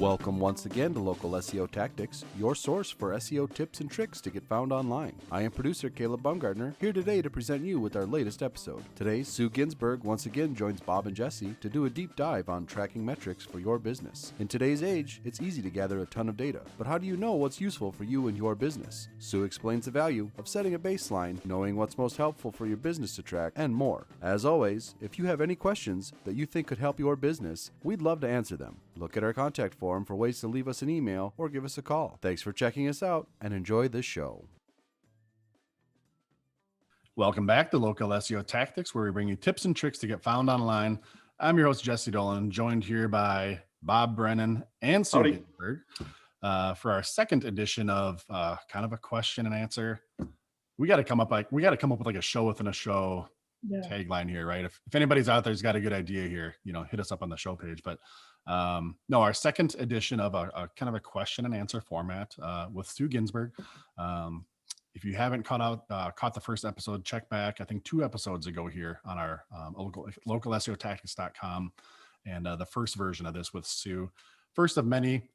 Welcome once again to Local SEO Tactics, your source for SEO tips and tricks to get found online. I am producer Caleb Baumgartner, here today to present you with our latest episode. Today, Sue Ginsburg once again joins Bob and Jesse to do a deep dive on tracking metrics for your business. In today's age, it's easy to gather a ton of data, but how do you know what's useful for you and your business? Sue explains the value of setting a baseline, knowing what's most helpful for your business to track, and more. As always, if you have any questions that you think could help your business, we'd love to answer them. Look at our contact form for ways to leave us an email or give us a call. Thanks for checking us out and enjoy this show. Welcome back to Local SEO Tactics, where we bring you tips and tricks to get found online. I'm your host, Jesse Dolan, joined here by Bob Brennan and Sue Ginsburg for our second edition of kind of a question and answer. We got to come up with like a show within a show tagline here, right? If anybody's out there's got a good idea here, hit us up on the show page. But no, our second edition of a kind of a question and answer format with Sue Ginsburg. If you haven't caught the first episode, check back, I think 2 episodes ago here on our localseotactics.com, and the first version of this with Sue. First of many.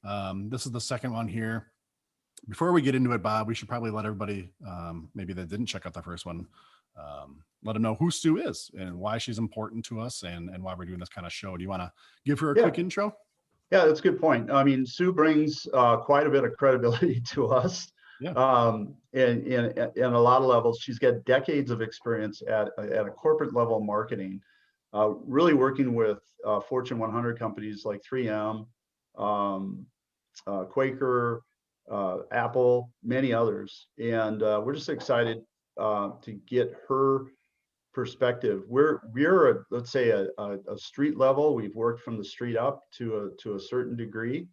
This is the second one here. Before we get into it, Bob, we should probably let everybody maybe that didn't check out the first one, let them know who Sue is and why she's important to us and why we're doing this kind of show. Do you want to give her a quick intro? Yeah, that's a good point. I mean, Sue brings quite a bit of credibility to us. In a lot of levels. She's got decades of experience at a corporate level marketing, really working with Fortune 100 companies like 3M, Quaker, Apple, many others. And we're just excited to get her perspective. We're let's say a street level. We've worked from the street up to a certain degree.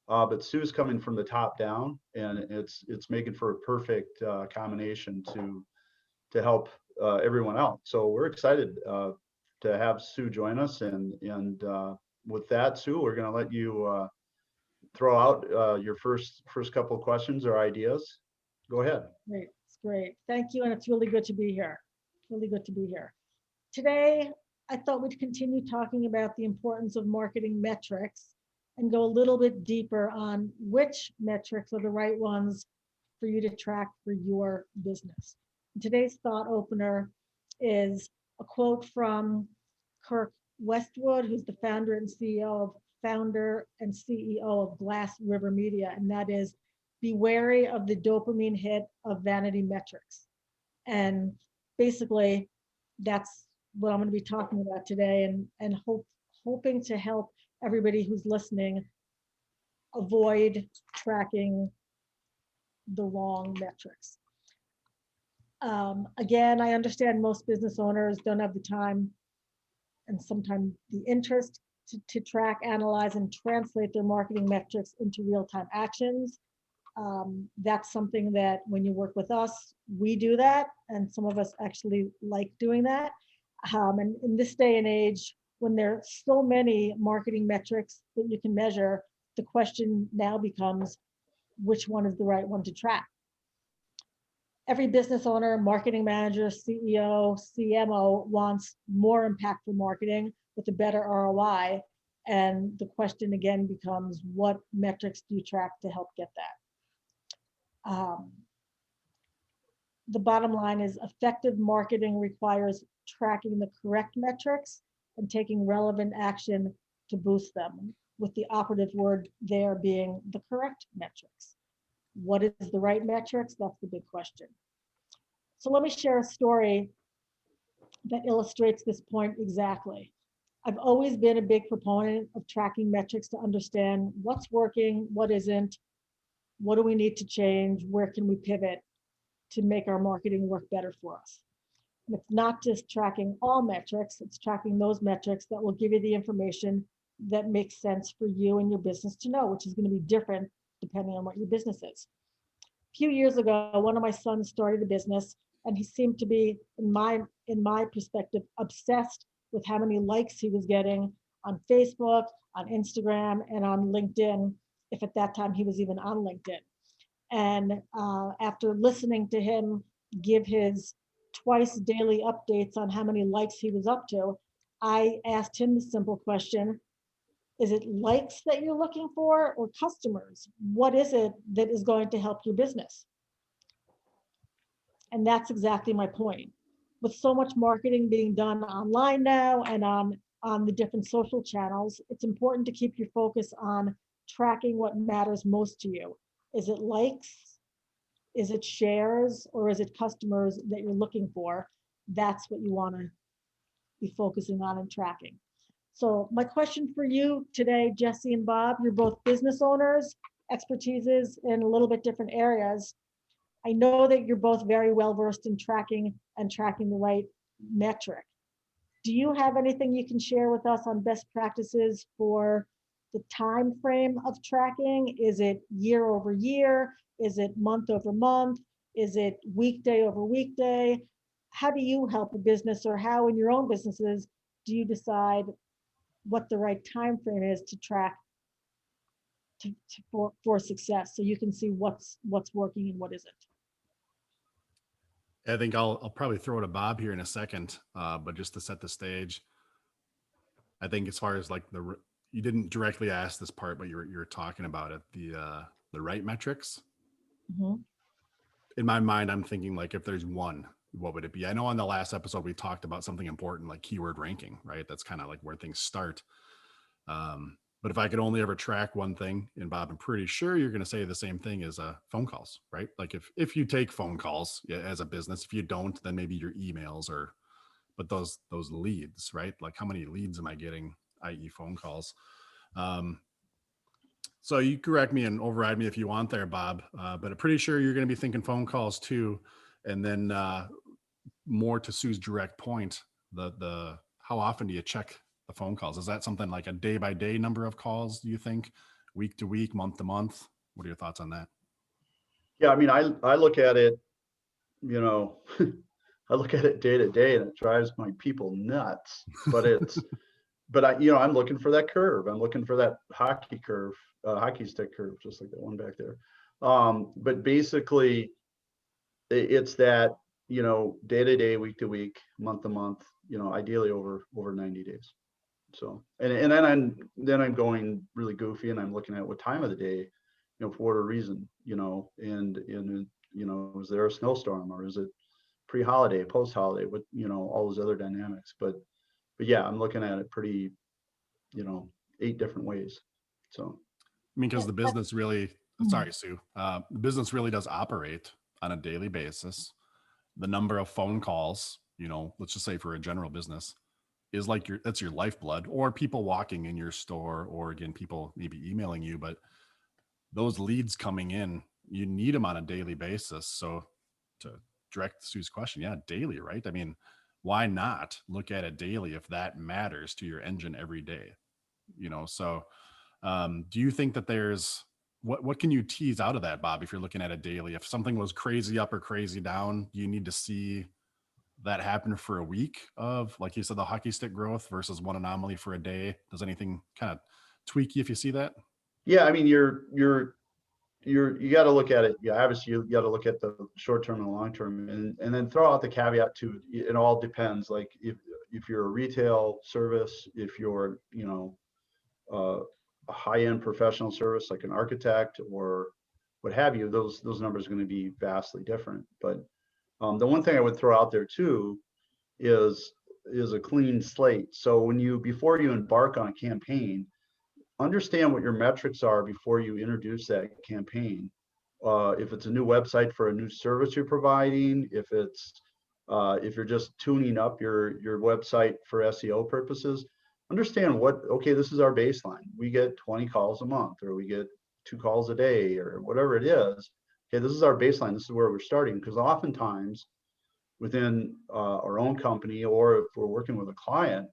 But Sue's coming from the top down, and it's making for a perfect combination to help everyone out. So we're excited to have Sue join us, and with that, Sue, we're going to let you throw out your first couple of questions or ideas. Go ahead. Great, it's great. Thank you, and it's really good to be here. Really good to be here. Today, I thought we'd continue talking about the importance of marketing metrics and go a little bit deeper on which metrics are the right ones for you to track for your business. And today's thought opener is a quote from Kirk Westwood, who's the founder and CEO of Glass River Media, and that is, be wary of the dopamine hit of vanity metrics. And basically, that's what I'm going to be talking about today, and hoping to help everybody who's listening avoid tracking the wrong metrics. Again, I understand most business owners don't have the time and sometimes the interest to track, analyze, and translate their marketing metrics into real-time actions. That's something that when you work with us, we do that, and some of us actually like doing that. And in this day and age, when there are so many marketing metrics that you can measure, the question now becomes, which one is the right one to track? Every business owner, marketing manager, CEO, CMO wants more impactful marketing with a better ROI. And the question again becomes, what metrics do you track to help get that? The bottom line is effective marketing requires tracking the correct metrics and taking relevant action to boost them, with the operative word there being the correct metrics. What is the right metrics? That's the big question. So let me share a story that illustrates this point exactly. I've always been a big proponent of tracking metrics to understand what's working, what isn't, what do we need to change, where can we pivot to make our marketing work better for us. And it's not just tracking all metrics, it's tracking those metrics that will give you the information that makes sense for you and your business to know, which is going to be different depending on what your business is. A few years ago, one of my sons started a business, and he seemed to be, in my perspective, obsessed with how many likes he was getting on Facebook, on Instagram, and on LinkedIn, if at that time he was even on LinkedIn. And after listening to him give his twice daily updates on how many likes he was up to, I asked him the simple question, Is it likes that you're looking for or customers? What is it that is going to help your business? And that's exactly my point. With so much marketing being done online now and on the different social channels, it's important to keep your focus on tracking what matters most to you. Is it likes? Is it shares? Or is it customers that you're looking for? That's what you want to be focusing on and tracking. So my question for you today, Jesse and Bob, you're both business owners, expertises in a little bit different areas. I know that you're both very well versed in tracking the right metric. Do you have anything you can share with us on best practices for the time frame of tracking? Is it year over year? Is it month over month? Is it weekday over weekday? How do you help a business, or how in your own businesses do you decide what the right time frame is to track for success, so you can see what's working and what isn't? I think I'll probably throw to Bob here in a second, but just to set the stage, I think as far as like you didn't directly ask this part, but you're talking about it, the right metrics. Mm-hmm. In my mind, I'm thinking like if there's one, what would it be? I know on the last episode we talked about something important like keyword ranking, right? That's kind of like where things start. But if I could only ever track one thing, and Bob, I'm pretty sure you're going to say the same thing as phone calls, right? Like if you take phone calls as a business, if you don't, then maybe your emails but those leads, right? Like how many leads am I getting, i.e. phone calls? So you correct me and override me if you want there, Bob, but I'm pretty sure you're going to be thinking phone calls too. And then more to Sue's direct point, the how often do you check the phone calls? Is that something like a day by day number of calls, do you think? Week to week, month to month? What are your thoughts on that? Yeah, I mean, I look at it, you know, I look at it day to day, and it drives my people nuts. But I'm looking for that curve. I'm looking for that hockey curve, hockey stick curve, just like that one back there. But basically, it's that, day to day, week to week, month to month, ideally over 90 days. So, and then I'm going really goofy, and I'm looking at what time of the day, for what reason, and is there a snowstorm, or is it pre-holiday, post-holiday, with, all those other dynamics. But yeah, I'm looking at it pretty, 8 different ways. So, I mean, because the business really, sorry, Sue, the business really does operate on a daily basis. The number of phone calls, let's just say for a general business, is like that's your lifeblood, or people walking in your store, or again, people maybe emailing you, but those leads coming in, you need them on a daily basis. So to direct Sue's question, yeah, daily, right? I mean, why not look at it daily if that matters to your engine every day? So do you think that there's what can you tease out of that, Bob, if you're looking at it daily? If something was crazy up or crazy down, do you need to see that happen for a week of, like you said, the hockey stick growth versus one anomaly for a day? Does anything kind of tweak you if you see that? yeah, I mean, you got to look at it. Yeah, obviously you got to look at the short term and long term, and then throw out the caveat to it all depends. Like if you're a retail service, if you're, a high-end professional service like an architect or what have you, those numbers are going to be vastly different. But the one thing I would throw out there too is a clean slate. So before you embark on a campaign, understand what your metrics are before you introduce that campaign. If it's a new website for a new service you're providing, if you're just tuning up your website for SEO purposes, understand okay, this is our baseline. We get 20 calls a month, or we get 2 calls a day, or whatever it is. Okay, this is our baseline. This is where we're starting. Because oftentimes within our own company, or if we're working with a client,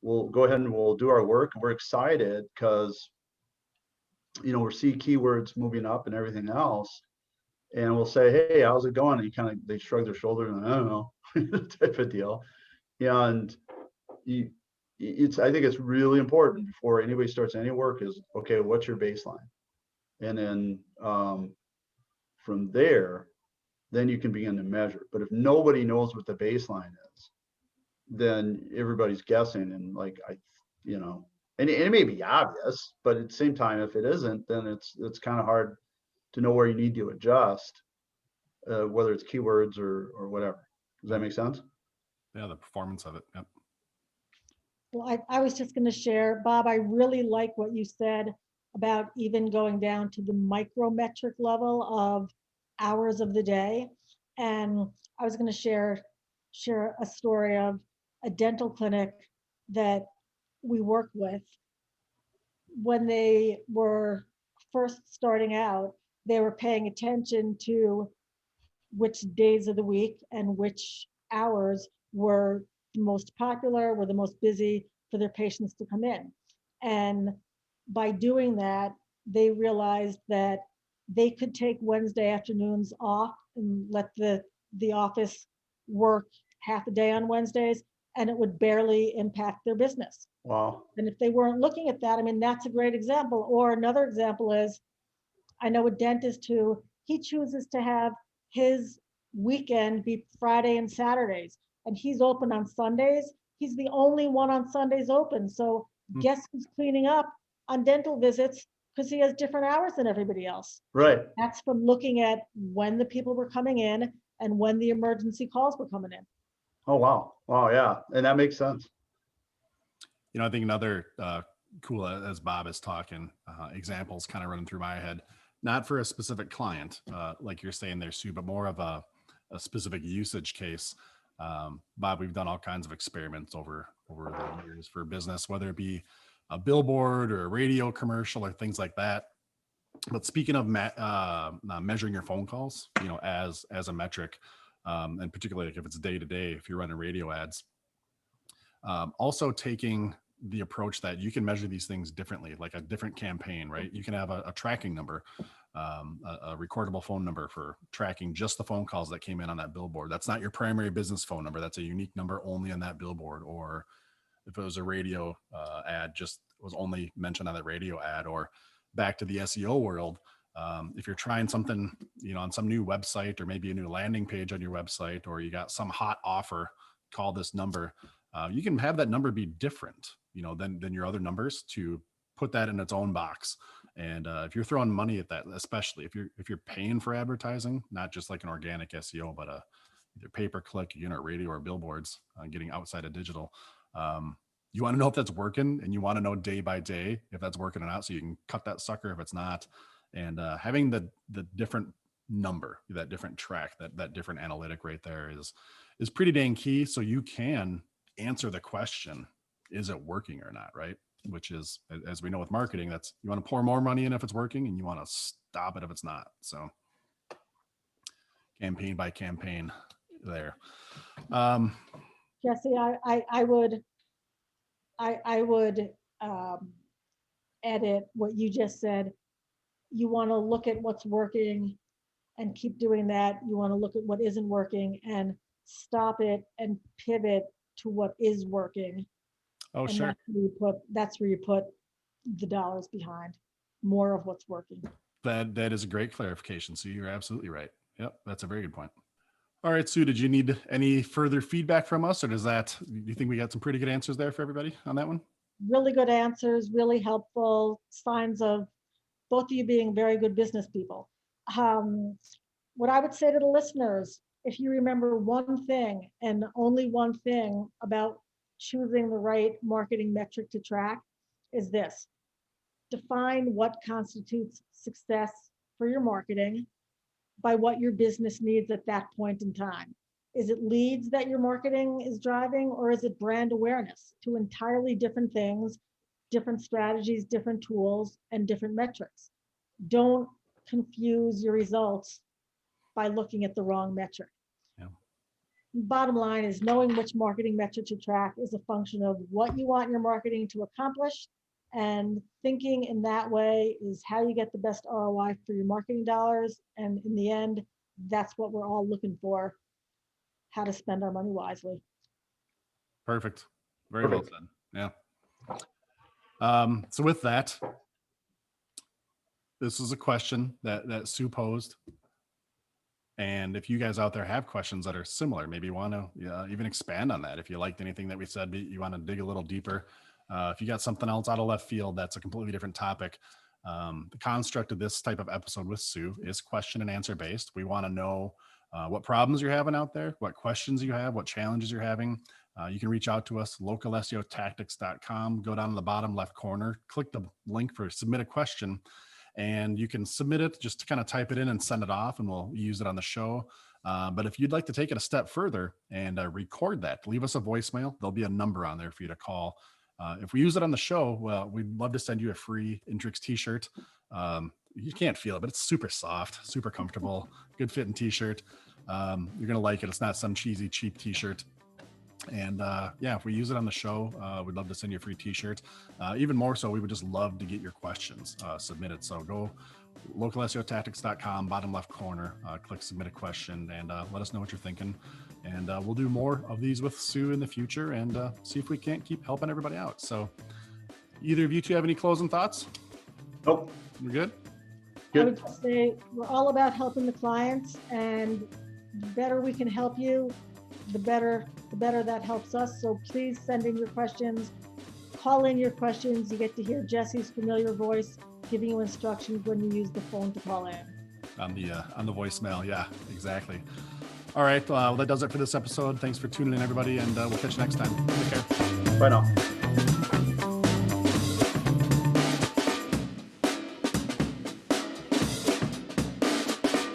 we'll go ahead and we'll do our work. We're excited because, we're seeing keywords moving up and everything else. And we'll say, hey, how's it going? And they shrug their shoulders and I don't know, type of deal. And I think it's really important before anybody starts any work is, okay, what's your baseline? And then from there, then you can begin to measure. But if nobody knows what the baseline is, then everybody's guessing, and And it may be obvious, but at the same time, if it isn't, then it's kind of hard to know where you need to adjust, whether it's keywords or whatever. Does that make sense? Yeah, the performance of it. Yep. Well, I was just going to share, Bob, I really like what you said about even going down to the micrometric level of hours of the day. And I was going to share a story of a dental clinic that we work with. When they were first starting out, they were paying attention to which days of the week and which hours were the most popular, were the most busy for their patients to come in. And by doing that, they realized that they could take Wednesday afternoons off and let the office work half a day on Wednesdays, and it would barely impact their business. Wow. And if they weren't looking at that, I mean, that's a great example. Or another example is, I know a dentist who he chooses to have his weekend be Friday and Saturdays, and he's open on Sundays. He's the only one on Sundays open. So guess who's cleaning up on dental visits because he has different hours than everybody else. Right. That's from looking at when the people were coming in and when the emergency calls were coming in. Oh, wow. Wow. Yeah. And that makes sense. I think another cool, as Bob is talking, examples kind of running through my head, not for a specific client, like you're saying there, Sue, but more of a specific usage case. Bob, we've done all kinds of experiments over the years for business, whether it be a billboard or a radio commercial or things like that. But speaking of measuring your phone calls, as a metric, and particularly like if it's day to day, if you're running radio ads, also taking the approach that you can measure these things differently, like a different campaign, right? You can have a tracking number, a recordable phone number for tracking just the phone calls that came in on that billboard. That's not your primary business phone number. That's a unique number only on that billboard. Or if it was a radio ad, just was only mentioned on that radio ad. Or back to the SEO world, if you're trying something, on some new website or maybe a new landing page on your website, or you got some hot offer, call this number. You can have that number be different, than your other numbers to put that in its own box. And if you're throwing money at that, especially if you're paying for advertising, not just like an organic SEO, but either pay-per-click, radio or billboards, getting outside of digital, you want to know if that's working, and you want to know day by day if that's working or not, so you can cut that sucker if it's not. And having the different number, that different track, that different analytic right there is pretty dang key. So you can answer the question, is it working or not, right? Which is, as we know with marketing, that's, you want to pour more money in if it's working, and you want to stop it if it's not. So campaign by campaign there. Jesse, I would edit what you just said. You want to look at what's working and keep doing that. You want to look at what isn't working and stop it and pivot to what is working. Oh, and sure. That's where you put the dollars behind more of what's working. That is a great clarification. So you're absolutely right. Yep. That's a very good point. All right, Sue, did you need any further feedback from us, or do you think we got some pretty good answers there for everybody on that one? Really good answers, really helpful, signs of both of you being very good business people. What I would say to the listeners, if you remember one thing and only one thing about choosing the right marketing metric to track, is this: define what constitutes success for your marketing by what your business needs at that point in time. Is it leads that your marketing is driving, or is it brand awareness? Two entirely different things, different strategies, different tools, and different metrics. Don't confuse your results by looking at the wrong metric. Yeah. Bottom line is, knowing which marketing metric to track is a function of what you want your marketing to accomplish, and thinking in that way is how you get the best ROI for your marketing dollars. And in the end, that's what we're all looking for: how to spend our money wisely. Perfect. Very well said. Yeah. So with that, this is a question that Sue posed. And if you guys out there have questions that are similar, maybe you want to even expand on that. If you liked anything that we said, you want to dig a little deeper, If you got something else out of left field, that's a completely different topic. The construct of this type of episode with Sue is question and answer based. We want to know what problems you're having out there, what questions you have, what challenges you're having. You can reach out to us, localseotactics.com. Go down to the bottom left corner, click the link for submit a question, and you can submit it, just to kind of type it in and send it off, and we'll use it on the show. But if you'd like to take it a step further and record that, leave us a voicemail. There'll be a number on there for you to call. If we use it on the show, well, we'd love to send you a free Intrycks t-shirt. You can't feel it, but it's super soft, super comfortable, good fitting t-shirt. You're going to like it. It's not some cheesy, cheap t-shirt. And if we use it on the show, we'd love to send you a free t-shirt. Even more so, we would just love to get your questions submitted. So go localseotactics.com, bottom left corner, click submit a question, and let us know what you're thinking. And we'll do more of these with Sue in the future and see if we can't keep helping everybody out. So either of you two have any closing thoughts? Nope. We're good? I would just say we're all about helping the clients, and the better we can help you, the better that helps us. So please send in your questions, call in your questions. You get to hear Jesse's familiar voice giving you instructions when you use the phone to call in. On the voicemail. Yeah, exactly. All right. Well, that does it for this episode. Thanks for tuning in, everybody, and we'll catch you next time. Take care. Bye now.